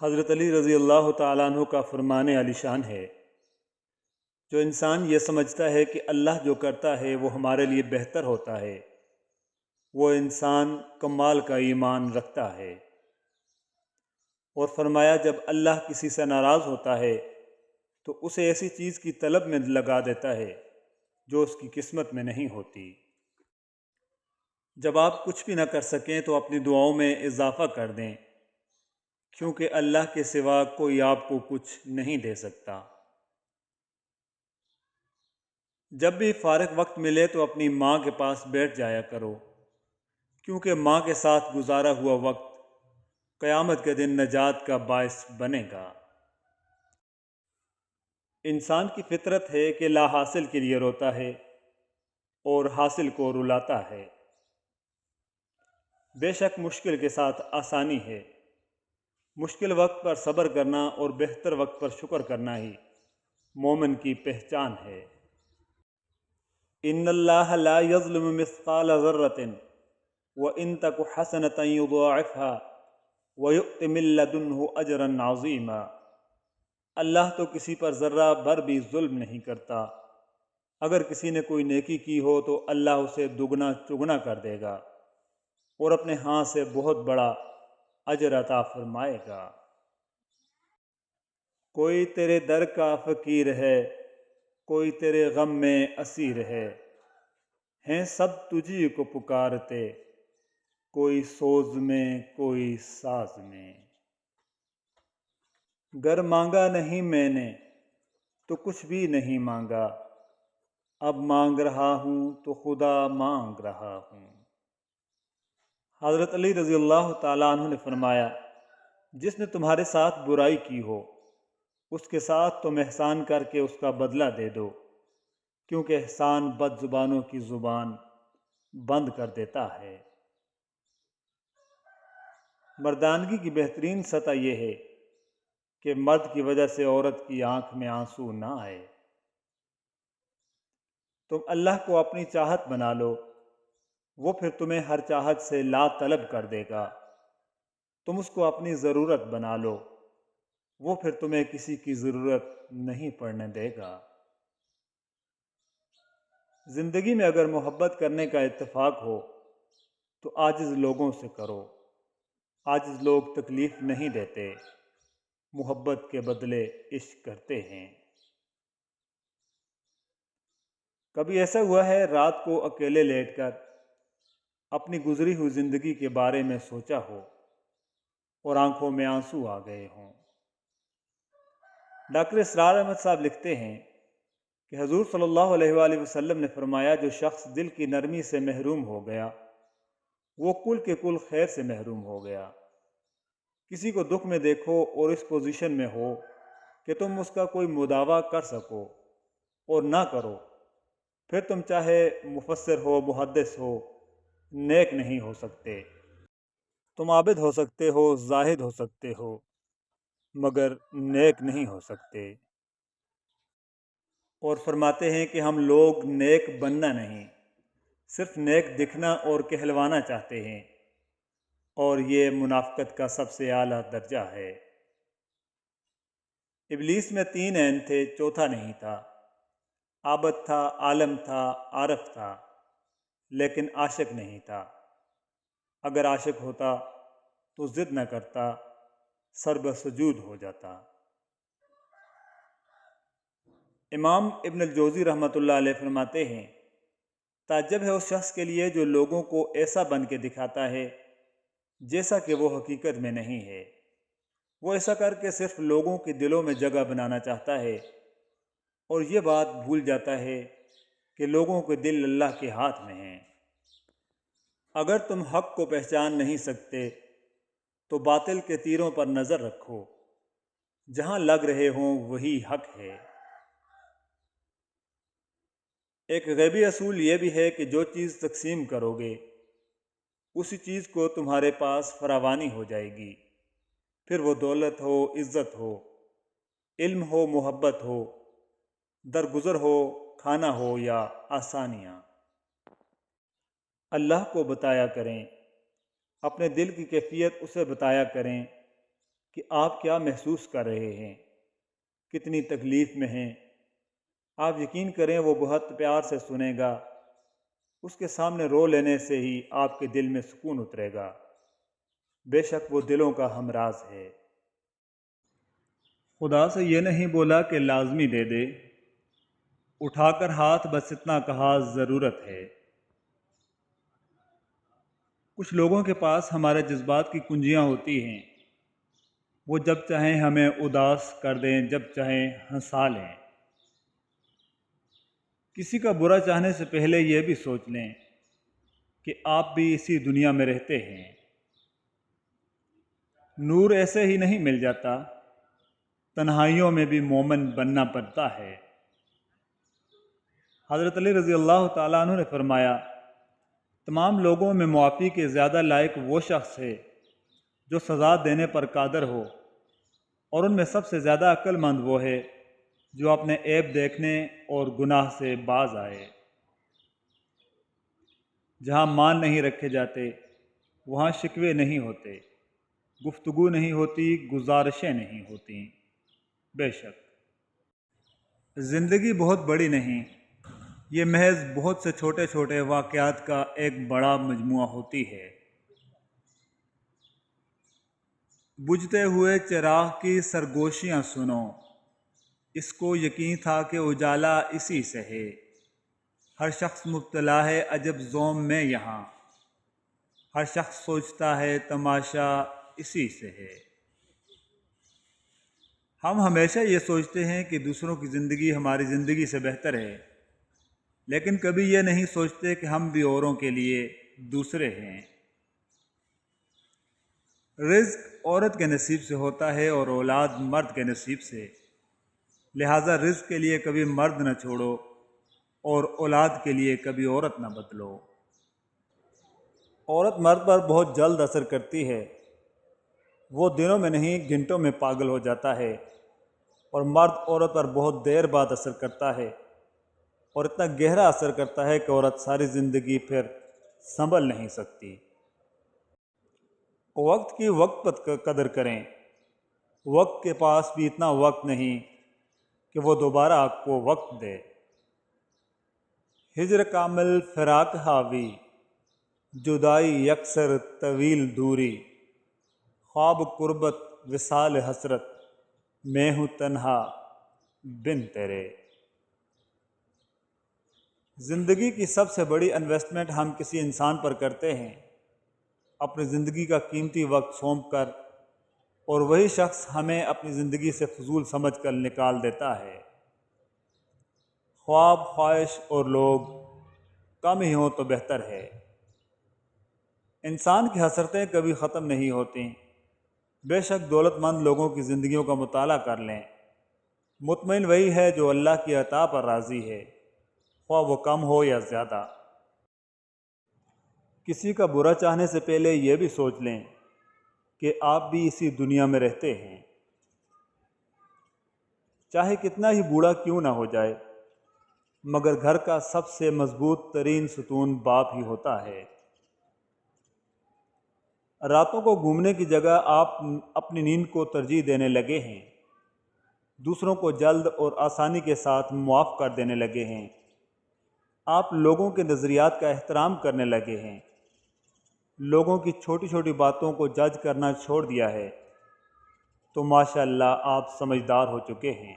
حضرت علی رضی اللہ تعالیٰ عنہ کا فرمان علی شان ہے، جو انسان یہ سمجھتا ہے کہ اللہ جو کرتا ہے وہ ہمارے لیے بہتر ہوتا ہے، وہ انسان کمال کا ایمان رکھتا ہے۔ اور فرمایا جب اللہ کسی سے ناراض ہوتا ہے تو اسے ایسی چیز کی طلب میں لگا دیتا ہے جو اس کی قسمت میں نہیں ہوتی۔ جب آپ کچھ بھی نہ کر سکیں تو اپنی دعاؤں میں اضافہ کر دیں، کیونکہ اللہ کے سوا کوئی آپ کو کچھ نہیں دے سکتا۔ جب بھی فارغ وقت ملے تو اپنی ماں کے پاس بیٹھ جایا کرو، کیونکہ ماں کے ساتھ گزارا ہوا وقت قیامت کے دن نجات کا باعث بنے گا۔ انسان کی فطرت ہے کہ لا حاصل کے لیے روتا ہے اور حاصل کو رلاتا ہے۔ بے شک مشکل کے ساتھ آسانی ہے، مشکل وقت پر صبر کرنا اور بہتر وقت پر شکر کرنا ہی مومن کی پہچان ہے۔ ان اللہ لا یظلم مثقال ذرۃ وان تک حسنۃ یضاعفها ویؤت من لدنہ اجرا عظیما۔ اللہ تو کسی پر ذرہ بھر بھی ظلم نہیں کرتا، اگر کسی نے کوئی نیکی کی ہو تو اللہ اسے دگنا چگنا کر دے گا اور اپنے ہاں سے بہت بڑا اجر عطا فرمائے گا۔ کوئی تیرے در کا فقیر ہے، کوئی تیرے غم میں اسیر ہے، ہیں سب تجھی کو پکارتے، کوئی سوز میں کوئی ساز میں۔ گر مانگا نہیں میں نے تو کچھ بھی نہیں مانگا، اب مانگ رہا ہوں تو خدا مانگ رہا ہوں۔ حضرت علی رضی اللہ تعالیٰ عنہ نے فرمایا، جس نے تمہارے ساتھ برائی کی ہو اس کے ساتھ تم احسان کر کے اس کا بدلہ دے دو، کیونکہ احسان بد زبانوں کی زبان بند کر دیتا ہے۔ مردانگی کی بہترین سطح یہ ہے کہ مرد کی وجہ سے عورت کی آنکھ میں آنسو نہ آئے۔ تم اللہ کو اپنی چاہت بنا لو، وہ پھر تمہیں ہر چاہت سے لا طلب کر دے گا۔ تم اس کو اپنی ضرورت بنا لو، وہ پھر تمہیں کسی کی ضرورت نہیں پڑنے دے گا۔ زندگی میں اگر محبت کرنے کا اتفاق ہو تو عاجز لوگوں سے کرو۔ عاجز لوگ تکلیف نہیں دیتے، محبت کے بدلے عشق کرتے ہیں۔ کبھی ایسا ہوا ہے رات کو اکیلے لیٹ کر اپنی گزری ہوئی زندگی کے بارے میں سوچا ہو اور آنکھوں میں آنسو آ گئے ہوں؟ ڈاکٹر اسرار احمد صاحب لکھتے ہیں کہ حضور صلی اللہ علیہ وآلہ وسلم نے فرمایا، جو شخص دل کی نرمی سے محروم ہو گیا وہ کل کے کل خیر سے محروم ہو گیا۔ کسی کو دکھ میں دیکھو اور اس پوزیشن میں ہو کہ تم اس کا کوئی مداوع کر سکو اور نہ کرو، پھر تم چاہے مفسر ہو، محدث ہو، نیک نہیں ہو سکتے۔ تم عابد ہو سکتے ہو، زاہد ہو سکتے ہو، مگر نیک نہیں ہو سکتے۔ اور فرماتے ہیں کہ ہم لوگ نیک بننا نہیں، صرف نیک دکھنا اور کہلوانا چاہتے ہیں، اور یہ منافقت کا سب سے اعلیٰ درجہ ہے۔ ابلیس میں 3 عین تھے، چوتھا نہیں تھا۔ عابد تھا، عالم تھا، عارف تھا، لیکن عاشق نہیں تھا۔ اگر عاشق ہوتا تو ضد نہ کرتا، سر بسجود ہو جاتا۔ امام ابن الجوزی رحمۃ اللہ علیہ فرماتے ہیں، تعجب ہے اس شخص کے لیے جو لوگوں کو ایسا بن کے دکھاتا ہے جیسا کہ وہ حقیقت میں نہیں ہے۔ وہ ایسا کر کے صرف لوگوں کے دلوں میں جگہ بنانا چاہتا ہے اور یہ بات بھول جاتا ہے کہ لوگوں کے دل اللہ کے ہاتھ میں ہیں۔ اگر تم حق کو پہچان نہیں سکتے تو باطل کے تیروں پر نظر رکھو، جہاں لگ رہے ہوں وہی حق ہے۔ ایک غیبی اصول یہ بھی ہے کہ جو چیز تقسیم کرو گے اسی چیز کو تمہارے پاس فراوانی ہو جائے گی، پھر وہ دولت ہو، عزت ہو، علم ہو، محبت ہو، درگزر ہو، کھانا ہو یا آسانیاں۔ اللہ کو بتایا کریں، اپنے دل کی کیفیت اسے بتایا کریں کہ آپ کیا محسوس کر رہے ہیں، کتنی تکلیف میں ہیں۔ آپ یقین کریں وہ بہت پیار سے سنے گا۔ اس کے سامنے رو لینے سے ہی آپ کے دل میں سکون اترے گا۔ بے شک وہ دلوں کا ہمراز ہے۔ خدا سے یہ نہیں بولا کہ لازمی دے دے، اٹھا کر ہاتھ بس اتنا کہا ضرورت ہے۔ کچھ لوگوں کے پاس ہمارے جذبات کی کنجیاں ہوتی ہیں، وہ جب چاہیں ہمیں اداس کر دیں، جب چاہیں ہنسا لیں۔ کسی کا برا چاہنے سے پہلے یہ بھی سوچ لیں کہ آپ بھی اسی دنیا میں رہتے ہیں۔ نور ایسے ہی نہیں مل جاتا، تنہائیوں میں بھی مومن بننا پڑتا ہے۔ حضرت علی رضی اللہ تعالیٰ عنہ نے فرمایا، تمام لوگوں میں معافی کے زیادہ لائق وہ شخص ہے جو سزا دینے پر قادر ہو، اور ان میں سب سے زیادہ عقل مند وہ ہے جو اپنے عیب دیکھنے اور گناہ سے باز آئے۔ جہاں مان نہیں رکھے جاتے وہاں شکوے نہیں ہوتے، گفتگو نہیں ہوتی، گزارشیں نہیں ہوتی۔ بے شک زندگی بہت بڑی نہیں، یہ محض بہت سے چھوٹے چھوٹے واقعات کا ایک بڑا مجموعہ ہوتی ہے۔ بجھتے ہوئے چراغ کی سرگوشیاں سنو، اس کو یقین تھا کہ اجالا اسی سے ہے۔ ہر شخص مبتلا ہے عجب زوم میں یہاں، ہر شخص سوچتا ہے تماشا اسی سے ہے۔ ہم ہمیشہ یہ سوچتے ہیں کہ دوسروں کی زندگی ہماری زندگی سے بہتر ہے، لیکن کبھی یہ نہیں سوچتے کہ ہم بھی اوروں کے لیے دوسرے ہیں۔ رزق عورت کے نصیب سے ہوتا ہے اور اولاد مرد کے نصیب سے، لہٰذا رزق کے لیے کبھی مرد نہ چھوڑو اور اولاد کے لیے کبھی عورت نہ بدلو۔ عورت مرد پر بہت جلد اثر کرتی ہے، وہ دنوں میں نہیں گھنٹوں میں پاگل ہو جاتا ہے، اور مرد عورت پر بہت دیر بعد اثر کرتا ہے، اور اتنا گہرا اثر کرتا ہے کہ عورت ساری زندگی پھر سنبھل نہیں سکتی۔ وقت کی وقت پر قدر کریں، وقت کے پاس بھی اتنا وقت نہیں کہ وہ دوبارہ آپ کو وقت دے۔ ہجر کامل فراق حاوی، جدائی یکسر طویل دوری، خواب قربت وصال حسرت، میں ہوں تنہا بن تیرے۔ زندگی کی سب سے بڑی انویسٹمنٹ ہم کسی انسان پر کرتے ہیں، اپنی زندگی کا قیمتی وقت سونپ کر، اور وہی شخص ہمیں اپنی زندگی سے فضول سمجھ کر نکال دیتا ہے۔ خواب، خواہش اور لوگ کم ہی ہوں تو بہتر ہے۔ انسان کی حسرتیں کبھی ختم نہیں ہوتیں۔ بے شک دولت مند لوگوں کی زندگیوں کا مطالعہ کر لیں، مطمئن وہی ہے جو اللہ کی عطا پر راضی ہے، خواہ وہ کم ہو یا زیادہ۔ کسی کا برا چاہنے سے پہلے یہ بھی سوچ لیں کہ آپ بھی اسی دنیا میں رہتے ہیں۔ چاہے کتنا ہی بوڑھا کیوں نہ ہو جائے، مگر گھر کا سب سے مضبوط ترین ستون باپ ہی ہوتا ہے۔ راتوں کو گھومنے کی جگہ آپ اپنی نیند کو ترجیح دینے لگے ہیں، دوسروں کو جلد اور آسانی کے ساتھ معاف کر دینے لگے ہیں، آپ لوگوں کے نظریات کا احترام کرنے لگے ہیں، لوگوں کی چھوٹی چھوٹی باتوں کو جج کرنا چھوڑ دیا ہے، تو ماشاء اللہ آپ سمجھدار ہو چکے ہیں۔